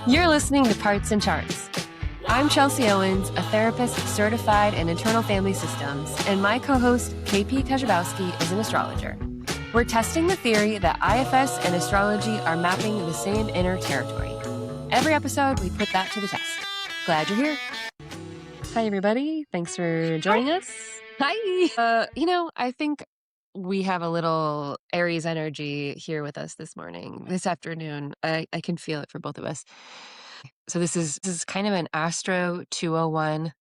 You're listening to Parts and Charts. I'm Chelsea Owens, a therapist certified in internal family systems, and my co-host, KP Kajabowski, is an astrologer. We're testing the theory that IFS and astrology are mapping the same inner territory. Every episode, we put that to the test. Glad you're here. Hi, everybody. Thanks for joining us. Hi. I think we have a little Aries energy here with us this afternoon. I can feel it for both of us. So this is kind of an Astro 201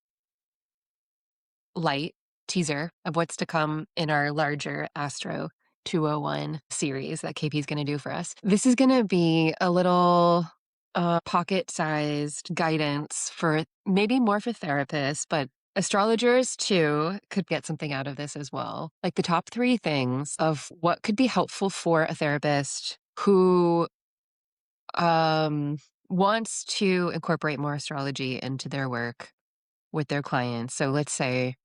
light teaser of what's to come in our larger Astro 201 series that KP is going to do for us. This is going to be a little pocket-sized guidance for maybe more for therapists, but astrologers too could get something out of this as well. Like the top 3 things of what could be helpful for a therapist who wants to incorporate more astrology into their work with their clients. So let's say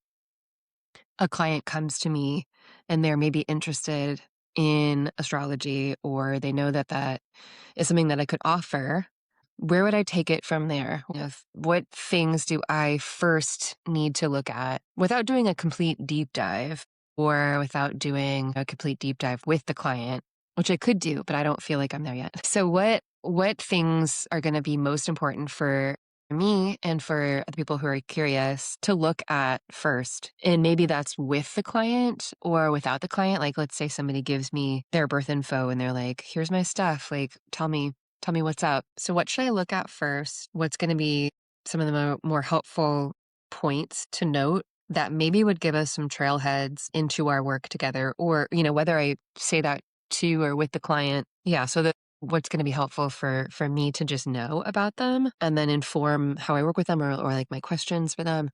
a client comes to me and they're maybe interested in astrology, or they know that that is something that I could offer. Where would I take it from there? What things do I first need to look at without doing a complete deep dive, or without doing a complete deep dive with the client, which I could do, but I don't feel like I'm there yet. So what things are going to be most important for me and for the people who are curious to look at first? And maybe that's with the client or without the client. Like, let's say somebody gives me their birth info and they're like, here's my stuff. Like, tell me what's up. So what should I look at first? What's going to be some of the more helpful points to note that maybe would give us some trailheads into our work together, or, whether I say that to or with the client. Yeah. So that what's going to be helpful for me to just know about them and then inform how I work with them, or like my questions for them.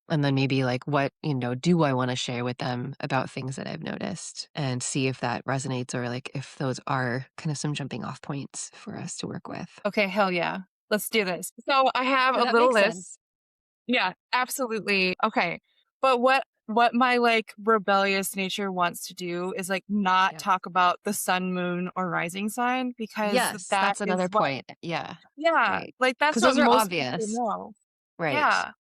And then maybe like what, do I want to share with them about things that I've noticed, and see if that resonates, or like if those are kind of some jumping off points for us to work with. Okay, hell yeah. Let's do this. So I have a That little makes list. sense. Yeah, absolutely. Okay. But what my like rebellious nature wants to do is like not Yeah. talk about the sun, moon, or rising sign, because Yes, that that's is another what, point. Yeah, yeah, right. like that's Because what those are most people obvious. know. Right. Yeah.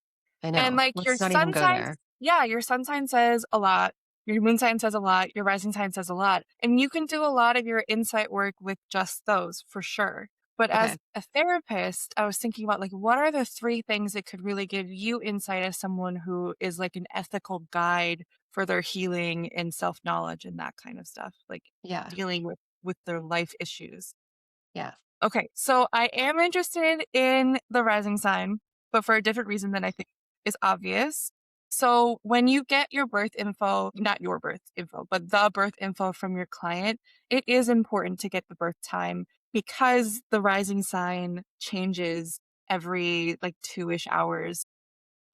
I And know. like your Let's not even sun go sign, there. yeah, your sun sign says a lot. Your moon sign says a lot. Your rising sign says a lot. And you can do a lot of your insight work with just those for sure. But Okay. as a therapist, I was thinking about like, what are the 3 things that could really give you insight as someone who is like an ethical guide for their healing and self-knowledge and that kind of stuff, like Yeah. dealing with their life issues. Yeah. Okay, so I am interested in the rising sign, but for a different reason than I think is obvious. So when you get your birth info, not your birth info, but the birth info from your client, it is important to get the birth time, because the rising sign changes every like 2-ish hours.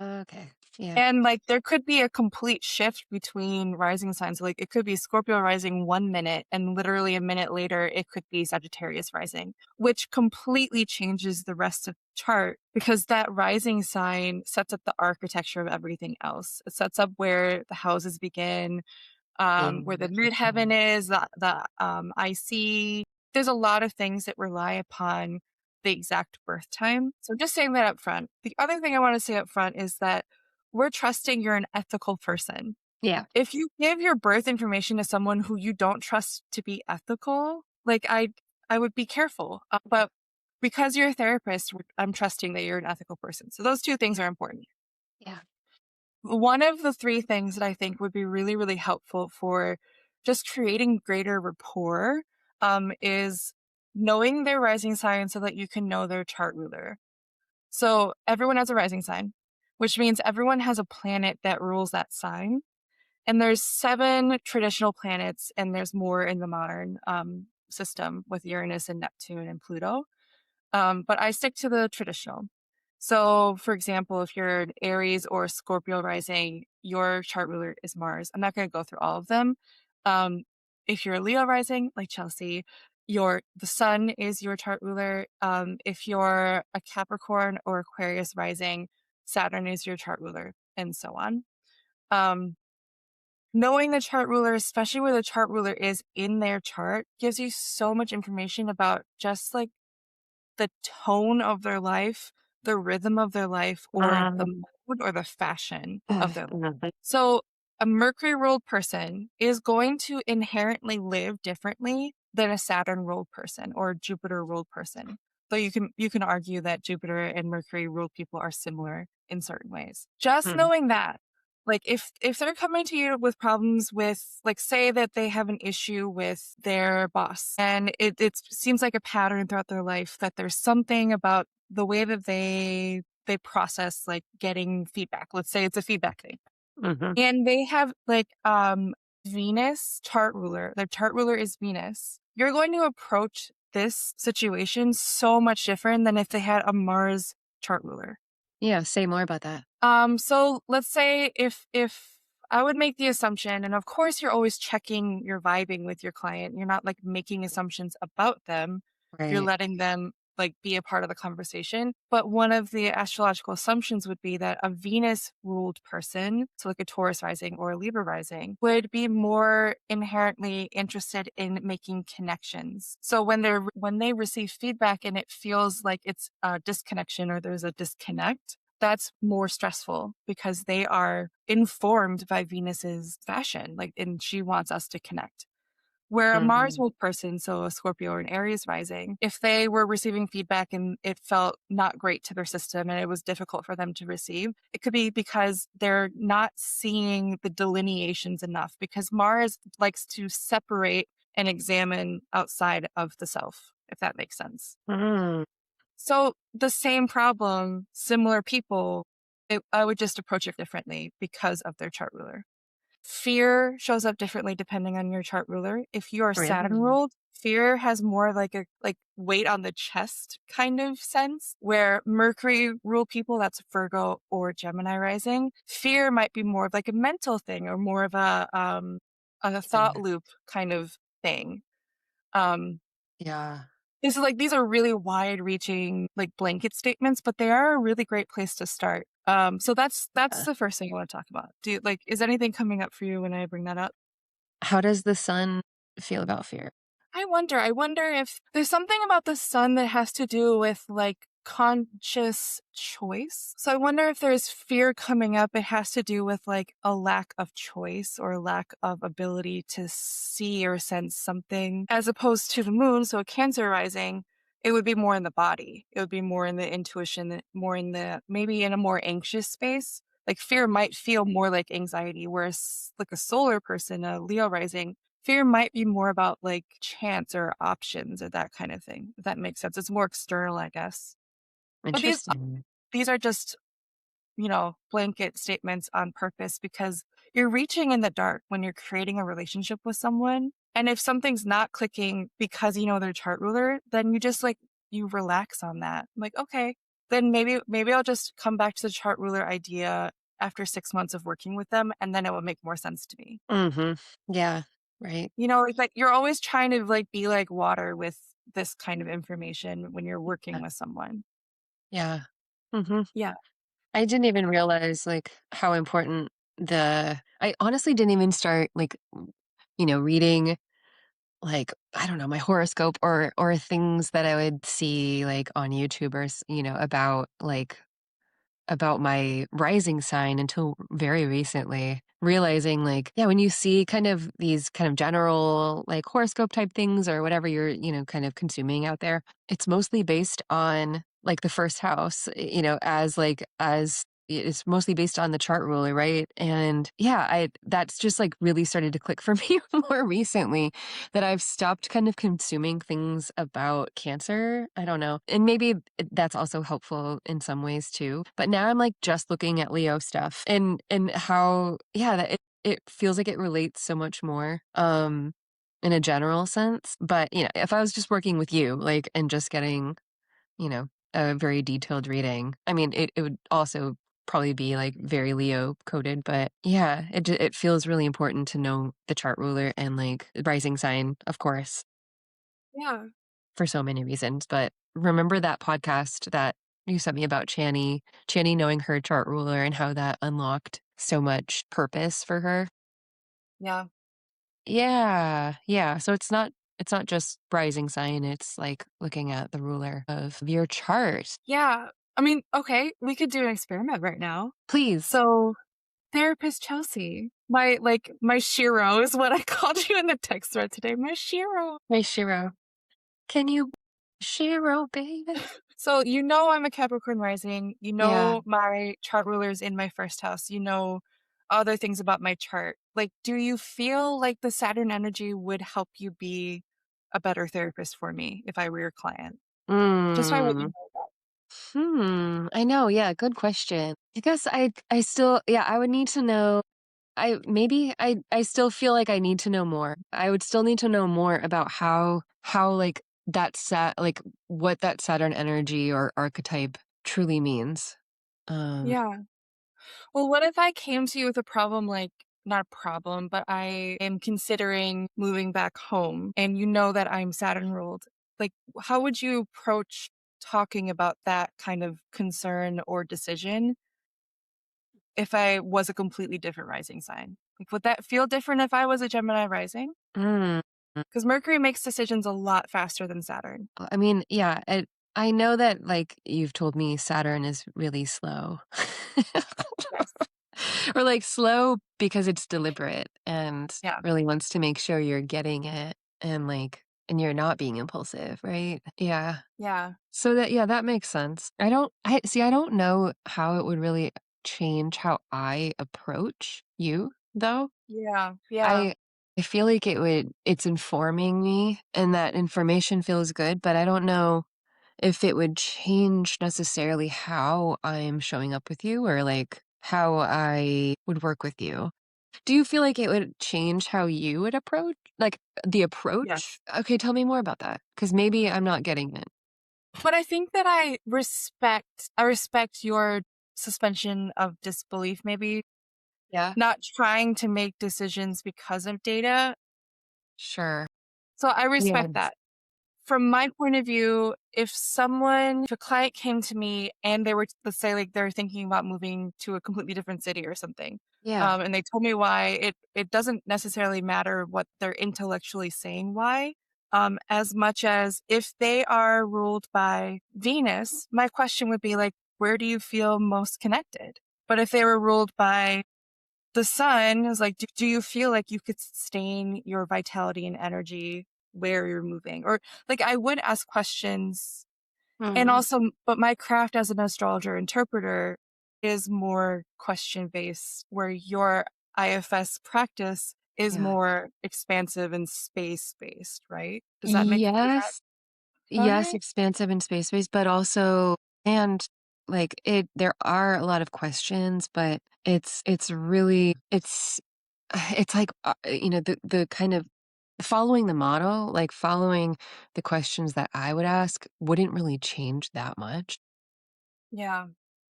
Okay. Yeah. And like there could be a complete shift between rising signs. Like it could be Scorpio rising 1 minute, and literally a minute later it could be Sagittarius rising, which completely changes the rest of the chart, because that rising sign sets up the architecture of everything else. It sets up where the houses begin, where the midheaven is, the IC. There's a lot of things that rely upon the exact birth time. So just saying that up front. The other thing I want to say up front is that we're trusting you're an ethical person. Yeah. If you give your birth information to someone who you don't trust to be ethical, like I would be careful. But because you're a therapist, I'm trusting that you're an ethical person. So those 2 things are important. Yeah. One of the 3 things that I think would be really, really helpful for just creating greater rapport is knowing their rising sign so that you can know their chart ruler. So everyone has a rising sign, which means everyone has a planet that rules that sign. And there's 7 traditional planets, and there's more in the modern system with Uranus and Neptune and Pluto. But I stick to the traditional. So, for example, if you're an Aries or Scorpio rising, your chart ruler is Mars. I'm not going to go through all of them. Um, if you're a Leo rising, like Chelsea, the sun is your chart ruler. If you're a Capricorn or Aquarius rising, Saturn is your chart ruler, and so on. Knowing the chart ruler, especially where the chart ruler is in their chart, gives you so much information about just like the tone of their life, the rhythm of their life, or the Um, mood or the fashion of their life. mhm, So, a Mercury ruled person is going to inherently live differently than a Saturn ruled person or Jupiter ruled person. Though you can argue that Jupiter and Mercury ruled people are similar in certain ways. Just mhm, knowing that, like if they're coming to you with problems with, like, say that they have an issue with their boss and it seems like a pattern throughout their life that there's something about the way that they process like getting feedback. Let's say it's a feedback thing. mhm. And they have like Venus chart ruler. Their chart ruler is Venus. You're going to approach this situation so much different than if they had a Mars chart ruler. Yeah, say more about that. So let's say if I would make the assumption, and of course you're always checking your vibing with your client. You're not like making assumptions about them. You're Right. letting them like be a part of the conversation. But one of the astrological assumptions would be that a Venus ruled person, so like a Taurus rising or a Libra rising, would be more inherently interested in making connections. So when they receive feedback and it feels like it's a disconnection or there's a disconnect, that's more stressful because they are informed by Venus's fashion, like, and she wants us to connect. Where a Mars Mhm, ruled person, so a Scorpio or an Aries rising, if they were receiving feedback and it felt not great to their system and it was difficult for them to receive, it could be because they're not seeing the delineations enough because Mars likes to separate and examine outside of the self, if that makes sense. mm. So the same problem, similar people, I would just approach it differently because of their chart ruler. Fear shows up differently depending on your chart ruler. If you are Saturn Really? ruled, fear has more like a like weight on the chest kind of sense, where Mercury ruled people, that's Virgo or Gemini rising, fear might be more of like a mental thing or more of a thought Interesting. loop kind of thing. Um, Yeah. this is like these are really wide-reaching, like, blanket statements, but they are a really great place to start. So that's Yeah. the first thing I wanna talk about. Do you like, is anything coming up for you when I bring that up? How does the sun feel about fear? I wonder if there's something about the sun that has to do with, like, conscious choice. So I wonder if there's fear coming up, it has to do with, like, a lack of choice or lack of ability to see or sense something, as opposed to the moon, so a Cancer rising, it would be more in the body. It would be more in the intuition, more in the maybe in a more anxious space. Like, fear might feel more like anxiety, whereas, like, a solar person, a Leo rising, fear might be more about, like, chance or options or that kind of thing, if that makes sense. It's more external, I guess. But Interesting. these are just, blanket statements on purpose because you're reaching in the dark when you're creating a relationship with someone, and if something's not clicking because you know their chart ruler, then you just, like, you relax on that. Like, "Okay, then maybe I'll just come back to the chart ruler idea after 6 months of working with them, and then it will make more sense to me." Mhm. Yeah. Right. It's like you're always trying to, like, be like water with this kind of information when you're working Uh, with someone. yeah. Mhm. Yeah. I didn't even realize, like, how important I honestly didn't even start, like, reading, like, I don't know, my horoscope or things that I would see, like, on YouTube or about my rising sign until very recently, realizing, like, yeah, when you see kind of these kind of general, like, horoscope type things or whatever you're, kind of consuming out there, it's mostly based on, like, the first house, as it's mostly based on the chart ruler, right? And yeah, I that's just like really started to click for me more recently that I've stopped kind of consuming things about Cancer. I don't know. And maybe that's also helpful in some ways too. But now I'm like just looking at Leo stuff and how yeah, that it feels like it relates so much more in a general sense. But, if I was just working with you like and just getting, a very detailed reading, I mean, it would also probably be like very Leo coded, but yeah, it feels really important to know the chart ruler and like rising sign, of course, Yeah. for so many reasons. But remember that podcast that you sent me about Channy knowing her chart ruler and how that unlocked so much purpose for her? Yeah. Yeah, yeah. So it's not it's not just rising sign, it's like looking at the ruler of your chart. Yeah. I mean, okay, we could do an experiment right now. Please, So, therapist Chelsea, my shiro is what I called you in the text thread today, my shiro. my Shiro. Can you Shiro, baby? So, you know I'm a Capricorn rising, you Yeah. know my chart ruler is in my first house, you know other things about my chart. Like, do you feel like the Saturn energy would help you be a better therapist for me if I were your client? Just so I let you Mm. know that. I know, yeah, good question. I guess I still yeah, I would need to know I still feel like I need to know more. I would still need to know more about how like like what that Saturn energy or archetype truly means. Um, Yeah. Well, what if I came to you with a problem like not a problem, but I am considering moving back home and you know that I'm Saturn ruled. Like, how would you approach talking about that kind of concern or decision if I was a completely different rising sign? Like, would that feel different if I was a Gemini rising? mm, Because Mercury makes decisions a lot faster than Saturn. I mean, yeah, I know that like you've told me Saturn is really slow. Yes. Or like slow because it's deliberate and Yeah. really wants to make sure you're getting it and like and you're not being impulsive, right? Yeah. Yeah. So that yeah, that makes sense. I don't know how it would really change how I approach you though. Yeah. Yeah. I I feel like it's informing me and that information feels good, but I don't know if it would change necessarily how I'm showing up with you or like how I would work with you. Do you feel like it would change how you would approach like the approach? Yes. Okay, tell me more about that because maybe I'm not getting it. But I think that I respect your suspension of disbelief maybe, Yeah. not trying to make decisions because of data. Sure. So I respect Yes. that. From my point of view, if a client came to me and they were, let's say, like they're thinking about moving to a completely different city or something, Yeah. and they told me why, it doesn't necessarily matter what they're intellectually saying why, as much as if they are ruled by Venus, my question would be like, where do you feel most connected? But if they were ruled by the sun, is like, do you feel like you could sustain your vitality and energy where you're moving? Or like I would ask questions and Mm, also, but my craft as an astrologer interpreter is more question based, where your IFS practice is yeah. more expansive and space based, right? Does that Yes. sound Yes, right? expansive in space-based, but also and like there are a lot of questions, but it's really it's like the kind of following the model, like following the questions that I would ask wouldn't really change that much. Yeah.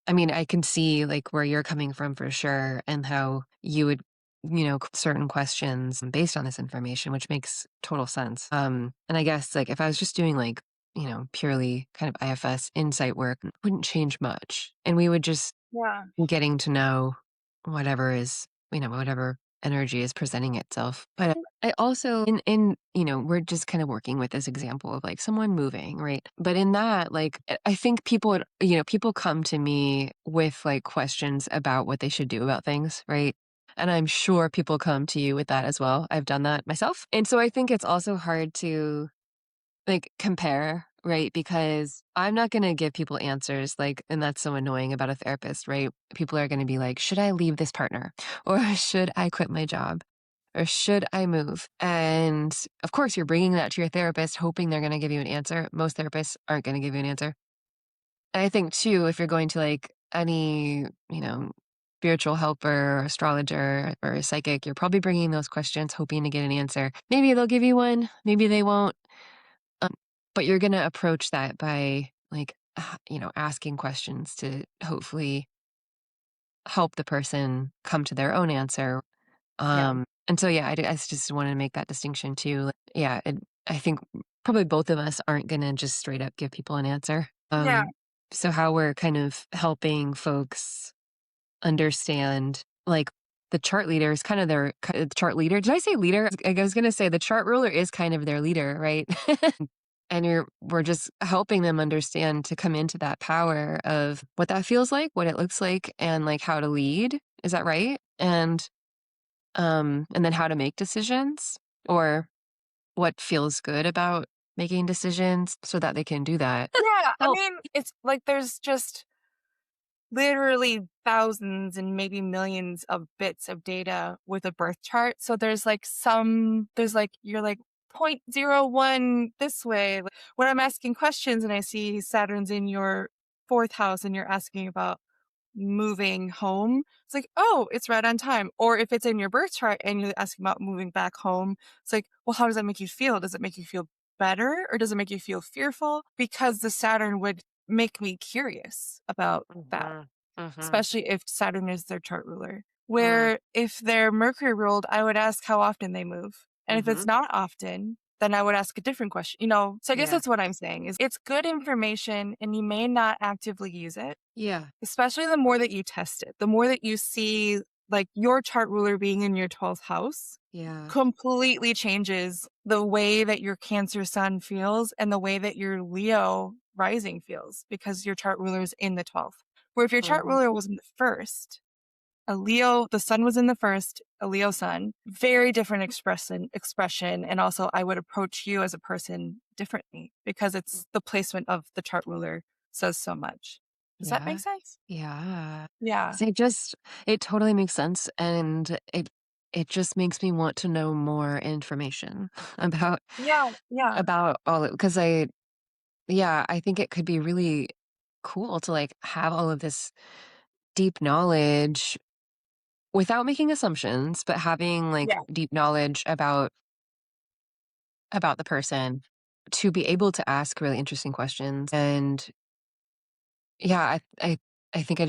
I mean, I can see, like, where you're coming from for sure and how you would, certain questions based on this information, which makes total sense. And I guess, like, if I was just doing, like, purely kind of IFS insight work, it wouldn't change much. And we would just Yeah. getting to know whatever is, whatever energy is presenting itself. But I also we're just kind of working with this example of like someone moving, right? But in that, like I think people come to me with like questions about what they should do about things, right? And I'm sure people come to you with that as well. I've done that myself. And so I think it's also hard to like, compare, right? Because I'm not gonna give people answers, like and that's so annoying about a therapist, right? People are gonna be like, "Should I leave this partner?" Or "Should I quit my job?" Or "Should I move?" And, of course, you're bringing that to your therapist hoping they're gonna give you an answer. Most therapists aren't gonna give you an answer. And I think too, if you're going to, like, any, spiritual helper, or astrologer, or a psychic, you're probably bringing those questions hoping to get an answer. Maybe they'll give you one, maybe they won't. Um, but you're gonna approach that by, like, asking questions to hopefully help the person come to their own answer. Yeah. And so, yeah, I just wanted to make that distinction too. Like, yeah, I think probably both of us aren't gonna just straight up give people an answer. Yeah. So how we're kind of helping folks understand, like the chart leader is kind of their chart leader. Did I say leader? I was gonna say the chart ruler is kind of their leader, right? And we're just helping them understand to come into that power of what that feels like, what it looks like, and like how to lead. Is that right? And then how to make decisions or what feels good about making decisions so that they can do that. Yeah, I Help. mean, it's like there's just literally thousands and maybe millions of bits of data with a birth chart. So there's like you're like 0.01 this way. Like, when I'm asking questions and I see Saturn's in your fourth house and you're asking about moving home, it's like, oh, it's right on time. Or if it's in your birth chart and you're asking about moving back home, it's like, well, how does that make you feel? Does it make you feel better or does it make you feel fearful? Because the Saturn would make me curious about that, Mhm, mhm, especially if Saturn is their chart ruler. mm, Where if they're Mercury ruled, I would ask how often they move. And if it's mhm. not often, then I would ask a different question, you know? So I guess Yeah. that's what I'm saying is it's good information and you may not actively use it, Yeah. especially the more that you test it, the more that you see like your chart ruler being in your 12th house Yeah. completely changes the way that your Cancer sun feels and the way that your Leo rising feels because your chart ruler is in the 12th. Where if your chart Mhm. ruler was in the first, a Leo, the sun was in the first, a Leo sun, very different expression. And also I would approach you as a person differently because it's the placement of the chart ruler says so much. Does that make Yeah. sense? Yeah. Yeah. So it totally makes sense, and it just makes me want to know more information about Yeah. Yeah. all it because I yeah, I think it could be really cool to, like, have all of this deep knowledge without making assumptions, but having, like, Yeah. deep knowledge about the person to be able to ask really interesting questions. And yeah, I think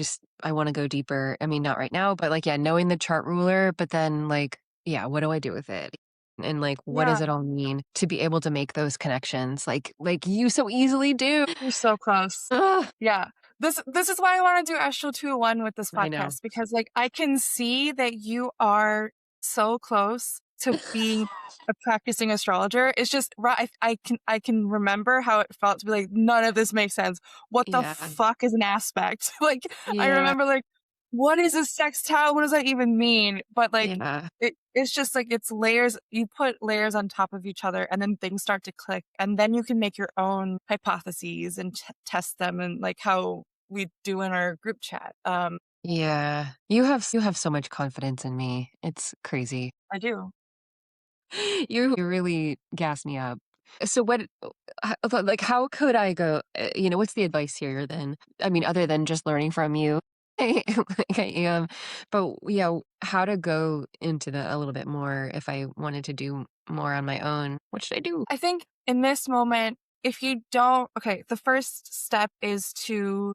I wanna go deeper. I mean, not right now, but, like, yeah, knowing the chart ruler, but then, like, yeah, what do I do with it? And, like, what Yeah. does it all mean to be able to make those connections like you so easily do? You're so close. Ugh, Yeah. This is why I wanna do Astro 201 with this I know. podcast because, like, I can see that you are so close to being a practicing astrologer. It's just I can remember how it felt to be like, "None of this makes sense. What the Yeah. fuck is an aspect?" Like, I Yeah. remember, like, "What is a sextile? What does that even mean?" But, like, Yeah. it's just, like, it's layers you put layers on top of each other, and then things start to click, and then you can make your own hypotheses and test them and, like, how we do in our group chat. Yeah. You have so much confidence in me. It's crazy. I do. You really gas me up. So what like, how could I go what's the advice here then? I mean, other than just learning from you, like I am, but, yeah, how to go into that a little bit more if I wanted to do more on my own? What should I do? I think in this moment, if you don't okay, the first step is to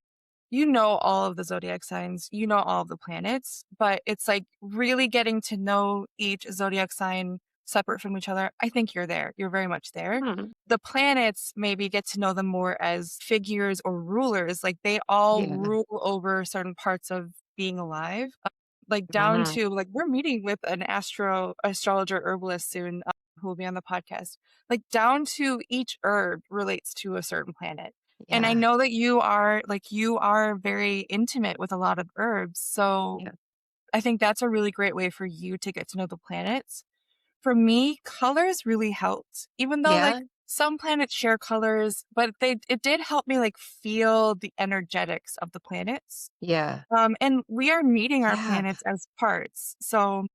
you know all of the zodiac signs, you know all of the planets, but it's like really getting to know each zodiac sign separate from each other. I think you're there. You're very much there. Hmm. The planets, maybe get to know them more as figures or rulers. Like they all Yeah. rule over certain parts of being alive. Like down Mhm. to like we're meeting with an astrologer herbalist soon who will be on the podcast. Like down to each herb relates to a certain planet. And I Yeah. know that you are very intimate with a lot of herbs. So Yeah. I think that's a really great way for you to get to know the planets. For me, colors really helped. Even though Yeah? like some planets share colors, but it did help me like feel the energetics of the planets. Yeah. And we are meeting our Yeah. planets as parts. So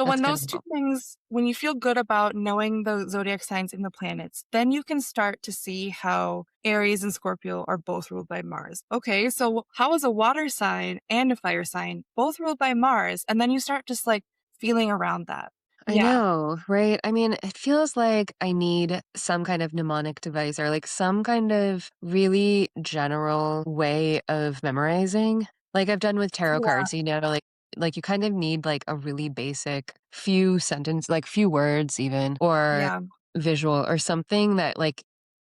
That's when kind those of 2 cool. things when you feel good about knowing the zodiac signs and the planets, then you can start to see how Aries and Scorpio are both ruled by Mars. Okay, so how is a water sign and a fire sign both ruled by Mars? And then you start just like feeling around that. I Yeah. know, right? I mean, it feels like I need some kind of mnemonic device or like some kind of really general way of memorizing. Like I've done with tarot Yeah. cards, like you kind of need like a really basic few sentence, like few words even, or Yeah. visual or something that like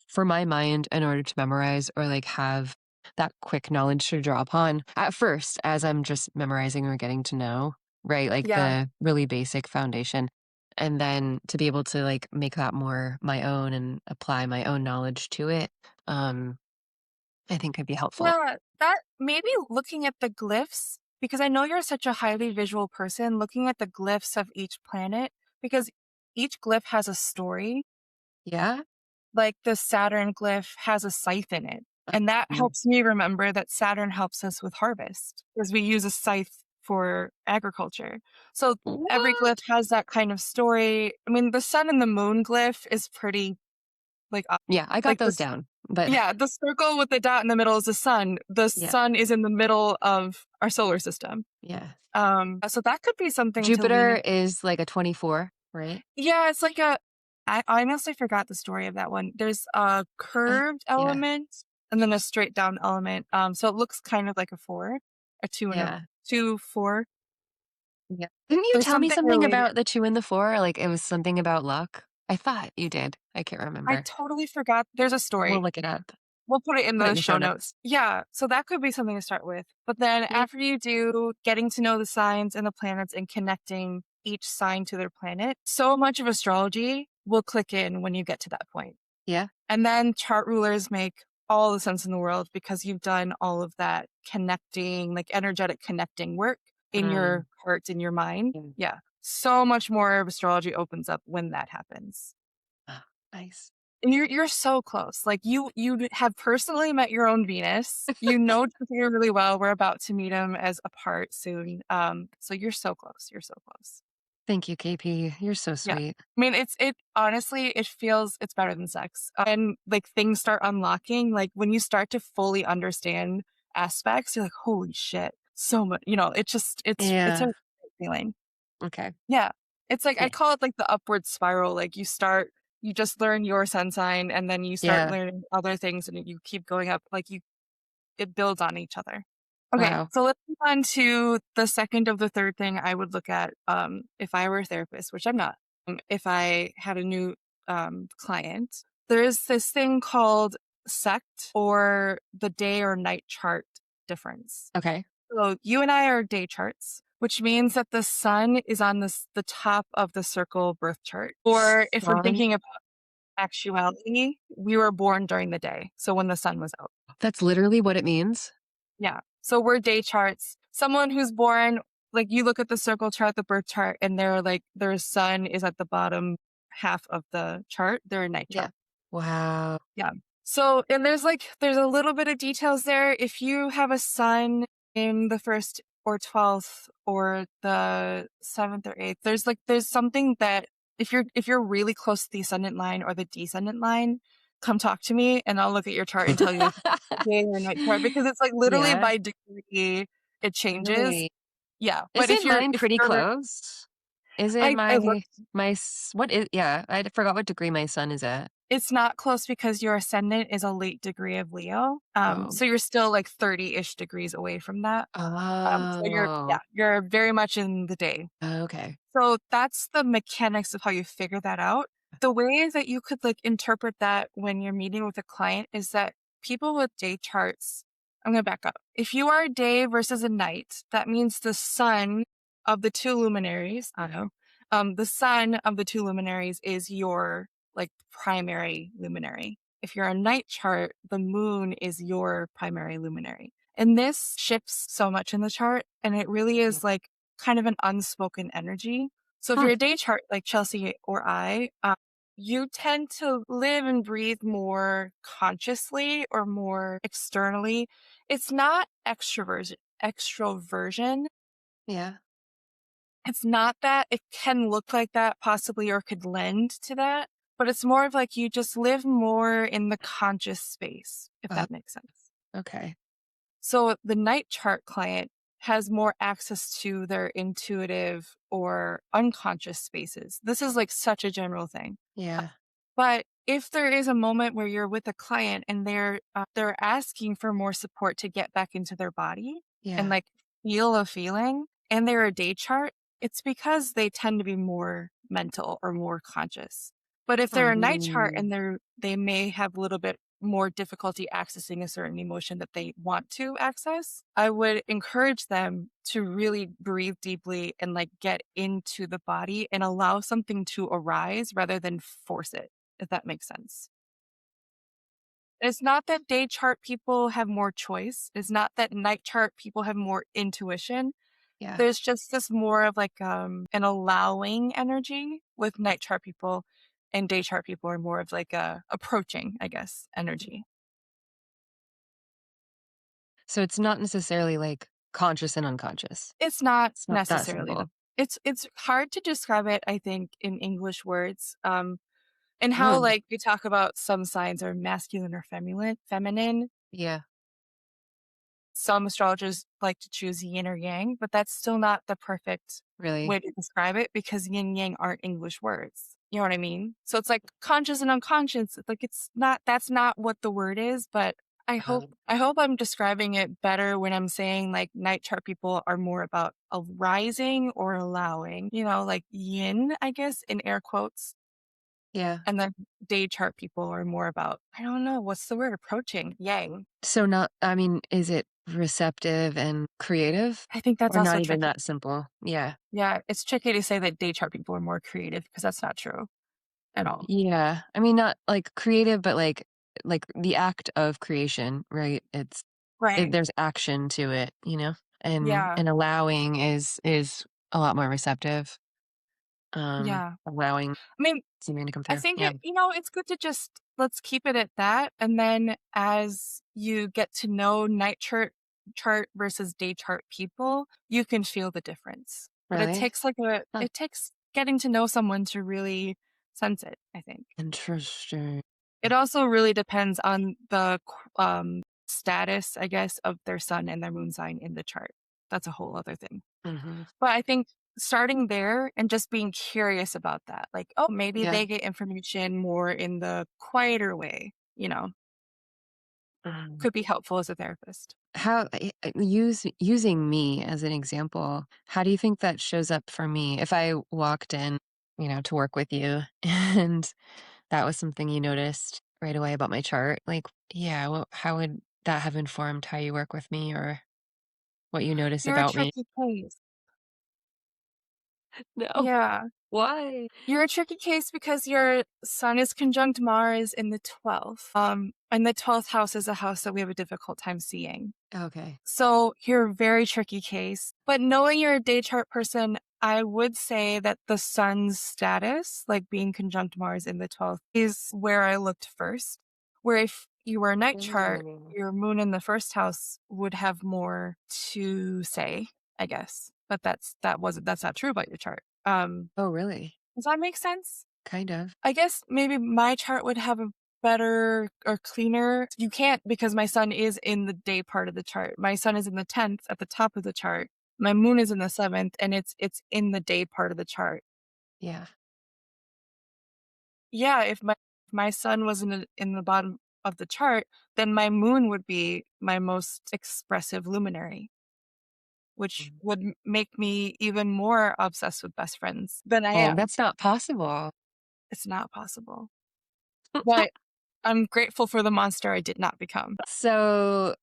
for my mind in order to memorize or like have that quick knowledge to draw upon at first as I'm just memorizing or getting to know, right? Like Yeah. the really basic foundation. And then to be able to like make that more my own and apply my own knowledge to it, um, I think could be helpful. Yeah, that maybe looking at the glyphs, because I know you're such a highly visual person, looking at the glyphs of each planet, because each glyph has a story. Yeah. Like the Saturn glyph has a scythe in it. And that Mm. helps me remember that Saturn helps us with harvest because we use a scythe for agriculture. So every What? glyph has that kind of story. I mean, the sun and the moon glyph is pretty like Yeah, I got like those this. down, but Yeah, the circle with the dot in the middle is the sun. The yeah, sun is in the middle of our solar system. yeah. So that could be something to lean Jupiter in. is like a 24, right? Yeah, it's like a I honestly forgot the story of that one. There's a Uh, curved yeah, element and then a straight down element. So it looks kind of like a 4, a 2 and a yeah, 2, 4. yeah. Didn't you There's tell me something something related. about the 2 and the 4? Like, it was something about luck? I thought you did. I can't I remember. totally forgot. There's a We'll story. look it up. We'll put it in Put it the in the show show notes. notes. Yeah, so that could be something to start with. But then Yeah, after you do getting to know the signs and the planets and connecting each sign to their planet, so much of astrology will click in when you get to that point. yeah. And then chart rulers make all the sense in the world because you've done all of that connecting, like energetic connecting work in Mm, your heart, in your mind. yeah. Yeah. So much more of astrology opens up when that happens. Oh, nice. And you're so close. Like you have personally met your own Venus. You know Jupiter really well. We're about to meet him as a part soon. So you're so close. You're so close. Thank you, KP. You're so Yeah. sweet. I mean, it honestly, it feels it's better than sex. And like things start unlocking, like when you start to fully understand aspects, you're like, holy shit, so much, it's a Yeah. great feeling. Okay. Yeah. It's like I Yeah. call it like the upward spiral. Like you just learn your sun sign and then you start Yeah. learning other things and you keep going up. It builds on each other. Okay, Wow. so let's move on to the second of the third thing I would look at, if I were a therapist, which I'm not. If I had a new client, there is this thing called sect or the day or night chart difference. Okay. So you and I are day charts, which means that the sun is on the top of the circle birth chart. Or if we're Sun. thinking about actuality, we were born during the day, so when the sun was out. That's literally what it means? Yeah. So we're day charts. Someone who's born, like you look at the circle chart, the birth chart, and they're like their sun is at the bottom half of the chart. They're a night Yeah. chart. Wow. Yeah. So, and there's a little bit of details there. If you have a sun in the first or 12th or the 7th or 8th, there's something that if you're really close to the ascendant line or the descendant line, come talk to me and I'll look at your chart and tell you if it's a day or night chart because it's like literally Yeah, by degree it changes. really. Yeah. But Isn't mine if pretty you're close? Isn't I my looked. what is yeah, I forgot what degree my son is at. It's not close because your ascendant is a late degree of Leo. Oh. So you're still like 30-ish degrees away from that. So Oh, you're very much in the day. okay. So that's the mechanics of how you figure that out. The way that you could like interpret that when you're meeting with a client is that people with day charts, I'm going to back up. If you are a day versus a night, that means the sun of the two luminaries, I don't know, the sun of the two luminaries is your like primary luminary. If you're a night chart, the moon is your primary luminary. And this shifts so much in the chart. And it really Mm. is like kind of an unspoken energy. So if Huh, you're a day chart like Chelsea or I, you tend to live and breathe more consciously or more externally. It's not extroversion. yeah. It's not that. It can look like that possibly or could lend to that, but it's more of like you just live more in the conscious space, if Oh, that makes sense. okay. So the night chart client has more access to their intuitive or unconscious spaces. This is like such a general thing. Yeah, But if there is a moment where you're with a client and they're asking for more support to get back into their body and yeah. like feel a feeling and they're a day chart, it's because they tend to be more mental or more conscious. But if they're a night chart Um, and they may have a little bit more difficulty accessing a certain emotion that they want to access, I would encourage them to really breathe deeply and like get into the body and allow something to arise rather than force it, if that makes sense. It's not that day chart people have more choice. It's not that night chart people have more intuition. Yeah. There's just this more of like an allowing energy with night chart people, and day chart people are more of like a approaching, I guess, energy. So it's not necessarily like conscious and unconscious. It's not It's not that necessarily the simple. it's hard to describe it, I think, in English words. And how Oh, like we talk about some signs are masculine or feminine. yeah, Some astrologers like to choose yin or yang, but that's still not the perfect way really? to describe it because yin and yang aren't English words. You know what I mean? So it's like conscious and unconscious. Like it's not that's not what the word is, but I hope I'm describing it better when I'm saying like night chart people are more about arising or allowing, like yin, I guess, in air quotes. Yeah. And then day chart people are more about, I don't know, what's the word? Approaching yang. So not I mean, is it receptive and creative I think that's or not also even tricky. that simple? Yeah. Yeah, it's tricky to say that day chart people are more creative because that's not true at all. Yeah. I mean, not like creative, but like the act of creation, right? Right. There's action to it, you know? Yeah. And allowing is a lot more receptive. Yeah. Allowing I mean, something to come I through. think Yeah. it's good to just let's keep it at that. And then as you get to know night chart versus day chart people, you can feel the difference. But it Really? takes Huh. it takes getting to know someone to really sense it, I think. Interesting. It also really depends on the status, I guess, of their sun and their moon sign in the chart. That's a whole other thing. Mhm. But I think starting there and just being curious about that, like, oh, maybe Yeah. they get information more in the quieter way, Um, could be helpful as a therapist. how using me as an example, how do you think that shows up for me if I walked in, to work with you and that was something you noticed right away about my chart? Like, yeah, well, how would that have informed how you work with me or what you notice You're a about me? tricky case. No. Yeah. Why? You're a tricky case because your sun is conjunct Mars in the 12th. And the 12th house is a house that we have a difficult time seeing. Okay. So you're a very tricky case. But knowing you're a day chart person, I would say that the sun's status, like being conjunct Mars in the 12th, is where I looked first. Where if you were a night chart, Ooh. your moon in the first house would have more to say, I guess. But that's not true about your chart. Oh, really? Does that make sense? Kind of. I guess maybe my chart would have a better or cleaner. You can't because my sun is in the day part of the chart. My sun is in the 10th at the top of the chart. My moon is in the 7th and it's in the day part of the chart. Yeah. Yeah, if my sun was in the bottom of the chart, then my moon would be my most expressive luminary, which Mm. would make me even more obsessed with best friends than I Oh, am. that's not possible. It's not possible. But I'm grateful for the monster I did not become. So,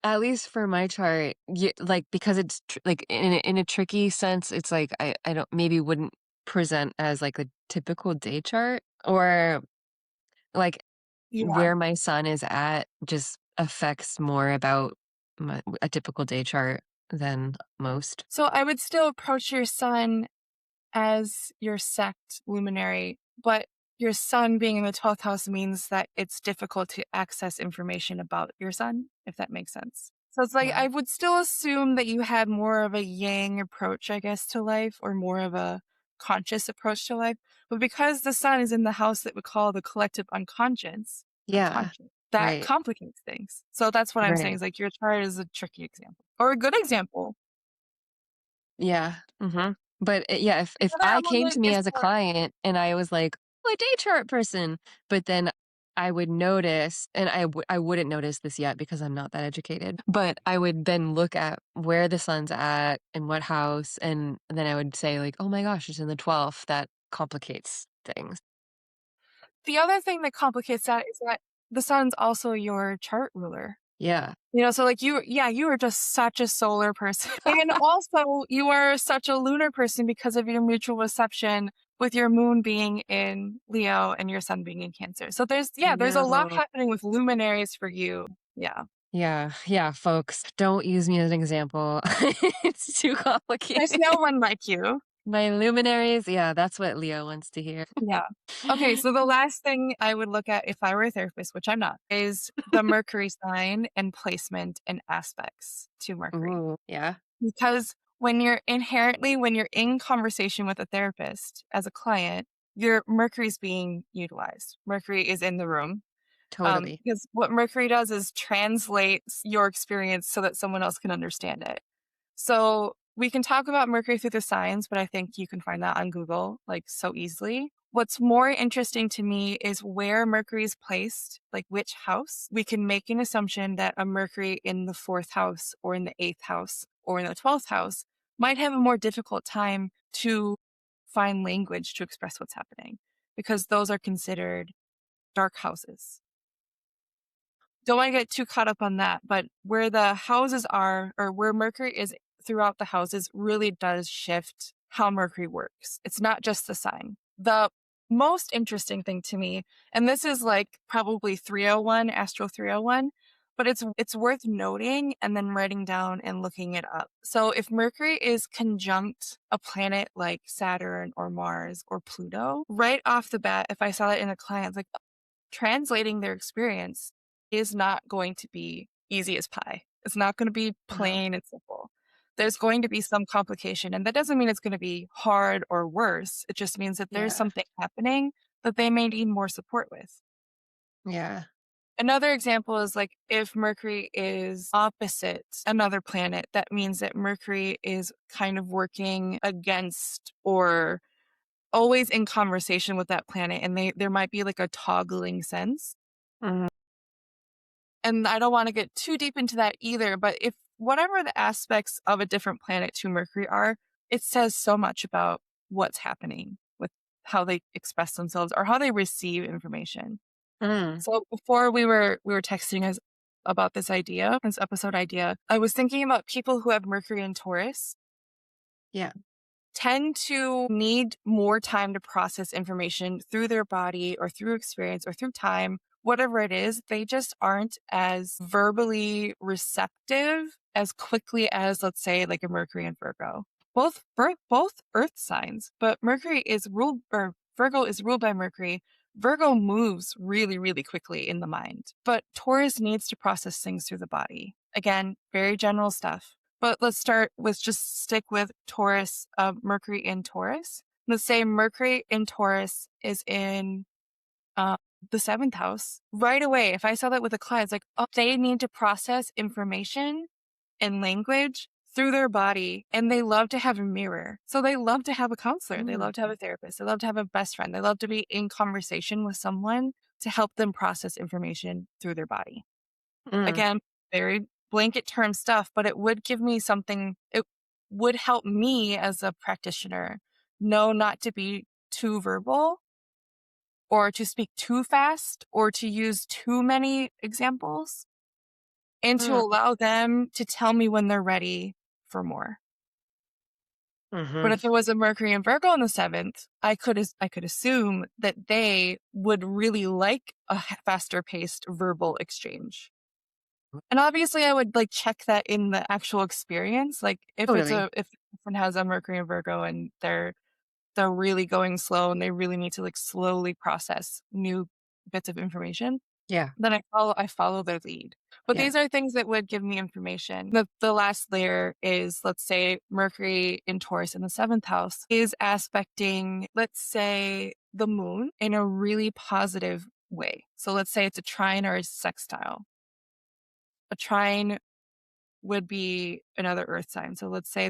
at least for my chart, like because it's like in a tricky sense, it's like I don't maybe wouldn't present as like a typical day chart or like Yeah. where my sun is at just affects more about a typical day chart than most. So I would still approach your sun as your sect luminary, but your sun being in the 12th house means that it's difficult to access information about your sun, if that makes sense. So it's like Yeah. I would still assume that you had more of a yang approach, I guess, to life or more of a conscious approach to life. But because the sun is in the house that we call the collective Yeah. unconscious, that Right. complicates things. So that's what I'm saying Right. is like your chart is a tricky example or a good example. Yeah, mhm. But, yeah, if The other I came to element me is as a that client and I was like, "Oh, a day chart person," but then I would notice and I wouldn't notice this yet because I'm not that educated, but I would then look at where the sun's at and what house, and then I would say like, "Oh my gosh, it's in the 12th." That complicates things. the other thing that complicates that is that the sun's also your chart ruler. Yeah. So like you are just such a solar person. And also you are such a lunar person because of your mutual reception with your moon being in Leo and your sun being in Cancer. So I there's a lot know. happening with luminaries for you. Yeah. Yeah, yeah, folks, don't use me as an example. It's too There's complicated. no one like you. My luminaries, yeah, that's what Leo wants to hear. Yeah. Okay, so the last thing I would look at if I were a therapist, which I'm not, is the Mercury sign and placement and aspects to Mercury. Ooh, yeah, Because when you're in conversation with a therapist as a client, your Mercury's being utilized. Mercury is in the room. totally. Because what Mercury does is translates your experience so that someone else can understand it. So we can talk about Mercury through the signs, but I think you can find that on Google like so easily. What's more interesting to me is where Mercury is placed, like which house. We can make an assumption that a Mercury in the fourth house or in the eighth house or in the 12th house might have a more difficult time to find language to express what's happening because those are considered dark houses. Don't want to get too caught up on that, but where the houses are or where Mercury is throughout the houses really does shift how Mercury works. It's not just the sign. The most interesting thing to me, and this is like probably 301, Astro 301, but it's worth noting and then writing down and looking it up. So if Mercury is conjunct a planet like Saturn or Mars or Pluto, right off the bat, if I saw that in a client, like translating their experience is not going to be easy as pie. It's not going to be Uh-huh. plain and simple. There's going to be some complication, and that doesn't mean it's going to be hard or worse. It just means that there's Yeah, something happening that they may need more support with. yeah. Another example is like if Mercury is opposite another planet, that means that Mercury is kind of working against or always in conversation with that planet, and there might be like a toggling sense. Mhm, And I don't want to get too deep into that either, but if whatever the aspects of a different planet to Mercury are, it says so much about what's happening with how they express themselves or how they receive information. mm, So before we were texting us about this episode idea, I was thinking about people who have Mercury in Taurus yeah, tend to need more time to process information through their body or through experience or through time, whatever it is, they just aren't as verbally receptive as quickly as, let's say, like a Mercury and Virgo. Both earth signs, but Virgo is ruled by Mercury. Virgo moves really, really quickly in the mind, but Taurus needs to process things through the body. Again, very general stuff. But let's start with just stick with Taurus, Mercury in Taurus. Let's say Mercury in Taurus is in uh, the seventh house. Right away, if I saw that with a client, it's like, oh, they need to process information and language through their body, and they love to have a mirror. So they love to have a counselor. They mm, love to have a therapist. They love to have a best friend. They love to be in conversation with someone to help them process information through their body. mm, Again, very blanket term stuff, but it would give me something it would help me as a practitioner know not to be too verbal or to speak too fast or to use too many examples and to mm, allow them to tell me when they're ready for more. But mhm, if it was a Mercury and Virgo in the seventh, I could assume that they would really like a faster paced verbal exchange. And obviously, I would, like, check that in the actual experience, like, totally. if someone has a Mercury and Virgo and they're really going slow and they really need to, like, slowly process new bits of information, Yeah, then I follow their lead. But yeah, these are things that would give me information. The last layer is, let's say, Mercury in Taurus in the 7th house is aspecting, let's say, the moon in a really positive way. So let's say it's a trine or a sextile. A trine would be another earth sign. So let's say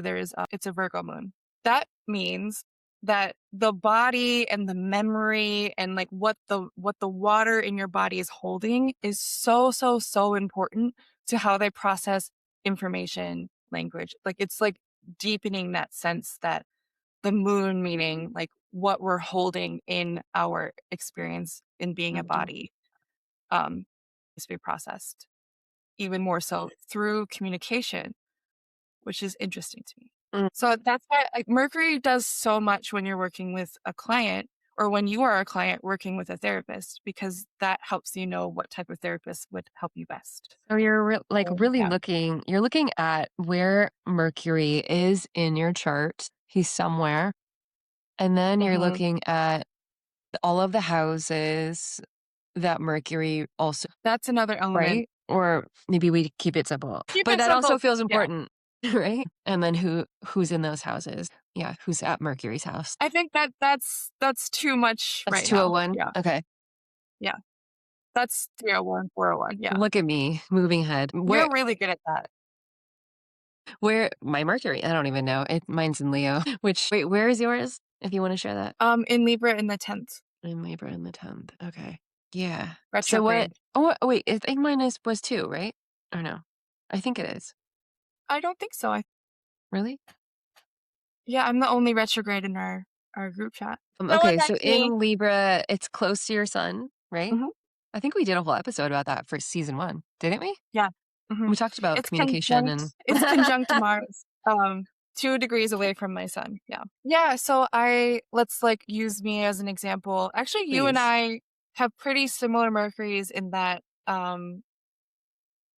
it's a Virgo moon. That means that the body and the memory and like what the water in your body is holding is so important to how they process information, language. Like it's like deepening that sense that the moon meaning like what we're holding in our experience in being a mhm, body. to be processed even more so through communication, which is interesting to me. Mm. So that's why like Mercury does so much when you're working with a client or when you are a client working with a therapist, because that helps you know what type of therapist would help you best. So you're like So, really yeah. you're looking at where Mercury is in your chart. He's somewhere. And then you're Mhm. looking at all of the houses that Mercury also, That's another element. right? Or maybe we keep it simple. Keep But it that also simple. feels Yeah. important, right? And then who's in those houses? Yeah, who's at Mercury's house? I think that's too much That's right now. 201. Yeah. Okay. Yeah. That's 301, 401. Yeah. Look at me moving ahead. You're really good at that. Where my Mercury? I don't even know. Mine's in Leo. Which wait, where is yours? If you want to share that. In Libra in the 10th, In Libra in the 10th. Okay. Yeah. So what? retrograde. Oh wait, I think mine was 2, right? Or no? I think it is. I don't think so. Really? Yeah, I'm the only retrograde in our group chat. No one Okay, so likes me. in Libra, it's close to your sun, right? Mhm. I think we did a whole episode about that for season 1, didn't we? Yeah. Mhm. We talked about It's communication conjunct and it's conjunct Mars, 2 degrees away from my sun. Yeah. Yeah, so let's, like, use me as an example. Actually, you and please. I have pretty similar Mercuries in that,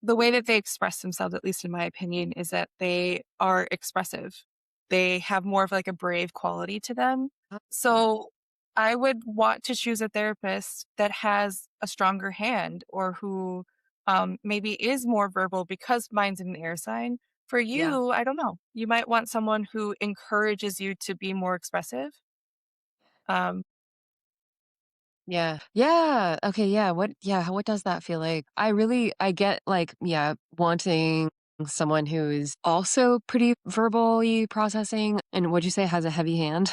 the way that they express themselves, at least in my opinion, is that they are expressive. They have more of like a brave quality to them. Oh, So I would want to choose a therapist that has a stronger hand or who maybe is more verbal because mine's an air sign. For yeah. you, I don't know. You might want someone who encourages you to be more expressive. Um, Yeah. Yeah. Okay, yeah. What does that feel like? I get like, yeah, wanting someone who is also pretty verbally processing and would you say has a heavy hand?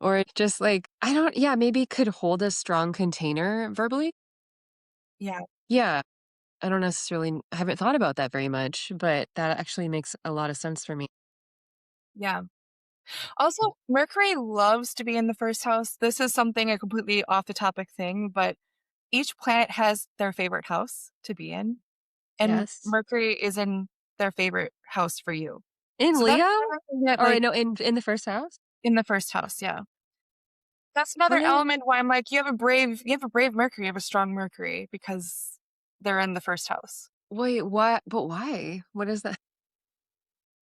Or just like, I don't, yeah, maybe could hold a strong container verbally. yeah, Yeah. I don't necessarily, I haven't thought about that very much, but that actually makes a lot of sense for me. yeah. Also, Mercury loves to be in the first house. This is something a completely off the topic thing, but each planet has their favorite house to be in, and Yes. Mercury is in their favorite house for you. In So that's Leo? another thing that, Or like, no, in the first house? in the first house, yeah. That's another Really? element why I'm like, you have a brave Mercury, you have a strong Mercury because they're in the first house. Wait, what? But why? What is that?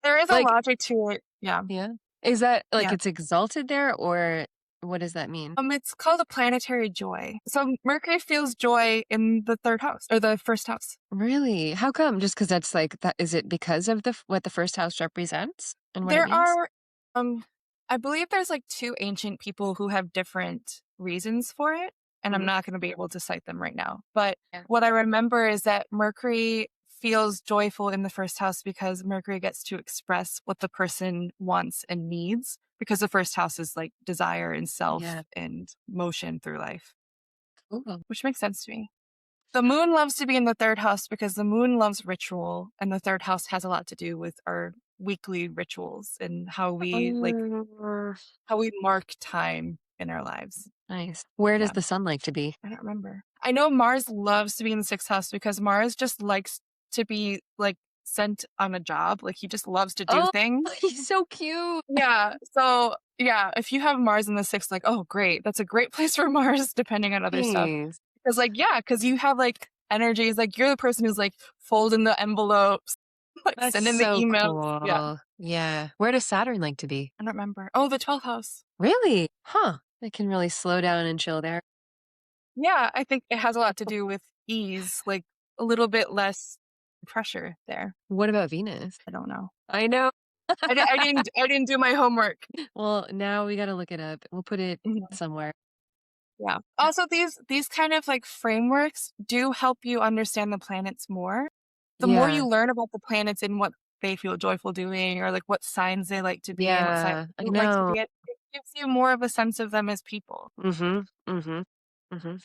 There is a Like, logic to it. Yeah, yeah. Is that like yeah. it's exalted there or what does that mean? It's called a planetary joy. So Mercury feels joy in the third house or the first house. Really? How come? Just because that's like that is it because of what the first house represents and what it There means? are, um, I believe there's like two ancient people who have different reasons for it, and I'm Mhm. not going to be able to cite them right now. But Yeah. what I remember is that Mercury feels joyful in the first house because Mercury gets to express what the person wants and needs, because the first house is like desire and self Yeah. and motion through life, Cool. which makes sense to me. The moon loves to be in the third house because the moon loves ritual, and the third house has a lot to do with our weekly rituals and Oh, how we mark time in our lives. nice. Where does Yeah, the sun like to be? I don't remember. I know Mars loves to be in the sixth house because Mars just likes to be like sent on a job. Like he just loves to do Oh, things. he's so cute. Yeah. So yeah, if you have Mars in the sixth, like, oh great, that's a great place for Mars, depending on other stuff. Nice. Because like, yeah, because you have like energies, like you're the person who's like folding the envelopes, like That's sending the so emails. Yeah. cool. Yeah. Where does Saturn like to be? I don't remember. Oh, the 12th house. Really? Huh. I can really slow down and chill there. Yeah, I think it has a lot to do with ease, like a little bit less pressure there. What about Venus? I don't know. I know. I didn't do my homework. Well, now we gotta look it up. We'll put it Mhm. somewhere. Yeah. Also, these kind of like frameworks do help you understand the planets more. The more Yeah. you learn about the planets and what they feel joyful doing, or like what signs they like to be and what signs Yeah. I they don't like to know. be in, it gives you more of a sense of them as people. Mhm. Mhm. Mhm.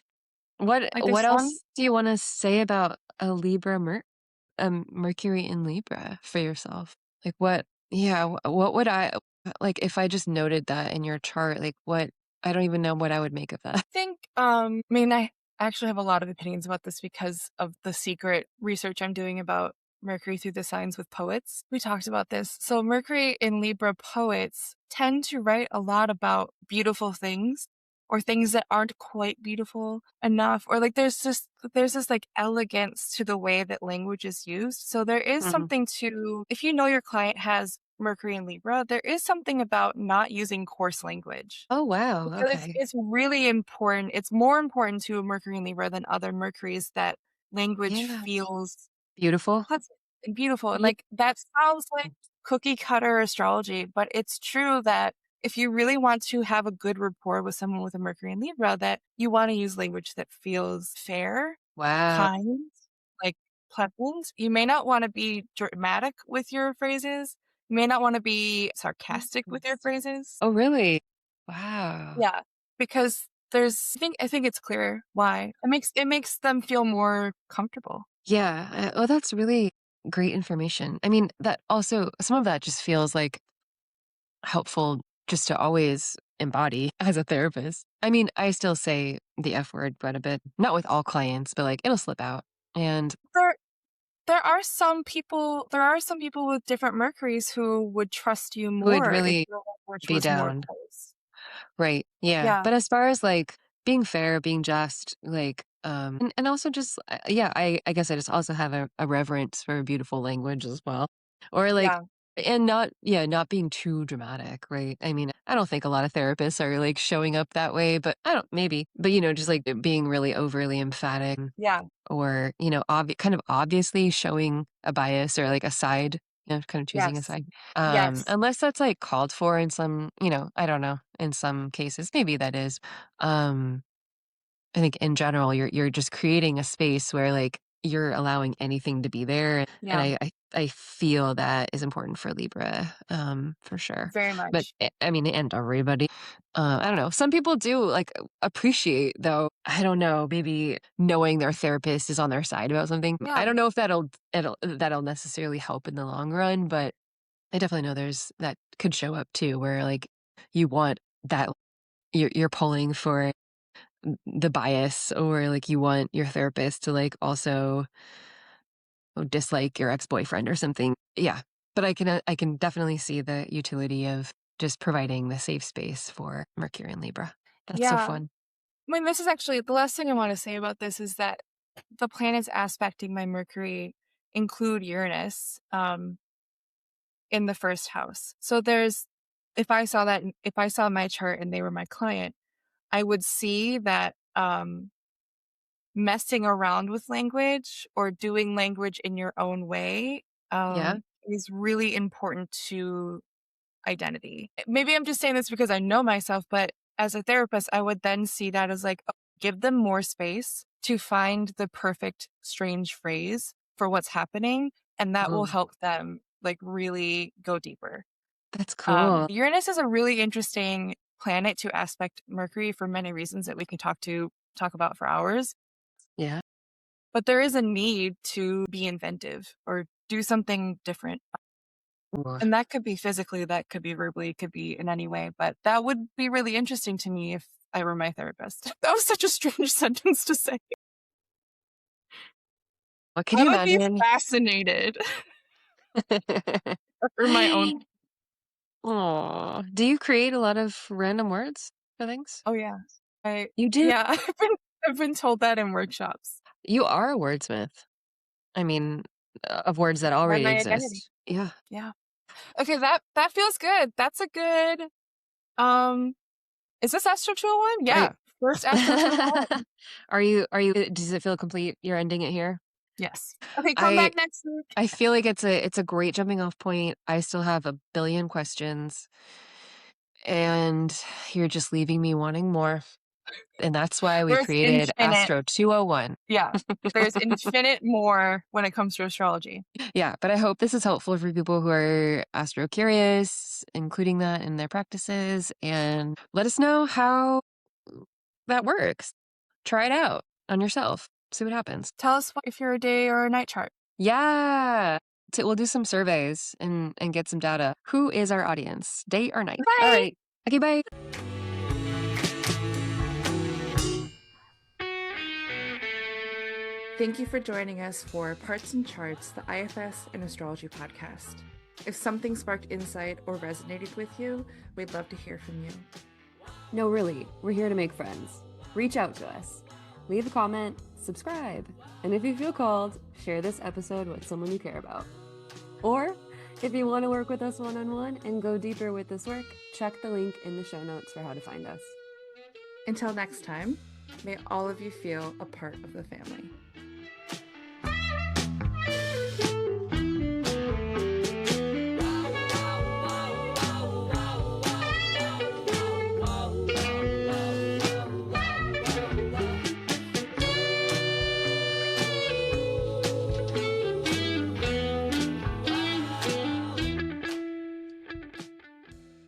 Like What there's some else do you wanna say about a Libra Mercury in Libra for yourself? Like what yeah, what would I like if I just noted that in your chart, like what I don't even know what I would make of that. think I mean I actually have a lot of opinions about this because of the secret research I'm doing about Mercury through the signs with poets. We talked about this. So, Mercury in Libra poets tend to write a lot about beautiful things or things that aren't quite beautiful enough, or like there's this like elegance to the way that language is used. So there is Mhm. something to, if you know your client has Mercury in Libra, there is something about not using coarse language. Oh, wow, Because okay. it's really important. It's more important to a Mercury in Libra than other Mercuries that language Yeah. feels Beautiful? pleasant and beautiful. And Yeah. like that sounds like cookie cutter astrology, but it's true that if you really want to have a good rapport with someone with a Mercury in Libra, that you want to use language that feels fair, Wow. kind, like pleasant. You may not want to be dramatic with your phrases. You may not want to be sarcastic with your phrases. Oh, really? Wow. Yeah, because I think it's clear why. It makes them feel more comfortable. Yeah, well, that's really great information. I mean, that also some of that just feels, like, helpful just to always embody as a therapist. I mean, I still say the F word quite a bit, not with all clients, but, like, it'll slip out, and There there are some people with different Mercuries who would trust you who would more if really your language be was more down. close. Right, yeah, Yeah, but as far as, like, being fair, being just, like, and also just, yeah, I guess I just also have a reverence for beautiful language as well, or, like yeah, and not yeah, not being too dramatic, right? I mean, I don't think a lot of therapists are, like, showing up that way, but I don't maybe, but, just, like, being really overly emphatic yeah, or, kind of obviously showing a bias or, like, a side, kind of choosing a yes, side. yes, Unless that's, like, called for in some, I don't know, in some cases, maybe that is. Um, I think in general, you're just creating a space where, like, you're allowing anything to be there, and yeah, I feel that is important for Libra, for sure. very But, much. I mean, and everybody. I don't know. Some people do, like, appreciate, though, I don't know, maybe knowing their therapist is on their side about something. Yeah, I don't know if that'll necessarily help in the long run, but I definitely know there's that could show up too, where, like, you want that you're pulling for the bias or, like, you want your therapist to, like, also dislike your ex-boyfriend or something. Yeah, but I can definitely see the utility of just providing the safe space for Mercury and Libra. That's so yeah. fun. I mean, this is actually the last thing I wanna say about this is that the planets aspecting my Mercury include Uranus, in the first house. So there's if I saw my chart and they were my client, I would see that, messing around with language or doing language in your own way, Yeah? is really important to identity. Maybe I'm just saying this because I know myself, but as a therapist, I would then see that as like, give them more space to find the perfect strange phrase for what's happening, and that will Ooh, help them like really go deeper. that's cool. Uranus is a really interesting planet to aspect Mercury for many reasons that we can talk about for hours. Yeah. But there is a need to be inventive or do something different. Ooh. And that could be physically, that could be verbally, it could be in any way. But that would be really interesting to me if I were my therapist. That was such a strange sentence to say. Well, can I you would be imagine? fascinated for my own. Aw. Do you create a lot of random words for things? Oh yeah. You do? Yeah, I've been told that in workshops. You are a wordsmith. I mean, of words that By already my identity. exist. Yeah. Yeah. Okay, that feels good. That's a good um is this Astro Tool one? Are you Yeah. First Astro Tool one. does it feel complete? You're ending it here? Yes. Okay, come I back next week. I feel like it's a great jumping off point. I still have a billion questions, and you're just leaving me wanting more, and that's why we There's created infinite. Astro 201. Yeah. There's infinite more when it comes to astrology. Yeah, but I hope this is helpful for people who are astro curious, including that in their practices, and let us know how that works. Try it out on yourself. See what happens. Tell us if you're a day or a night chart. Yeah. We'll do some surveys and get some data. Who is our audience? Day or night? All Bye. right. Okay, bye. Thank you for joining us for Parts and Charts, the IFS and Astrology podcast. If something sparked insight or resonated with you, we'd love to hear from you. No, really, we're here to make friends. Reach out to us. Leave a comment, subscribe, and if you feel called, share this episode with someone you care about. Or, if you want to work with us one-on-one and go deeper with this work, check the link in the show notes for how to find us. Until next time, may all of you feel a part of the family.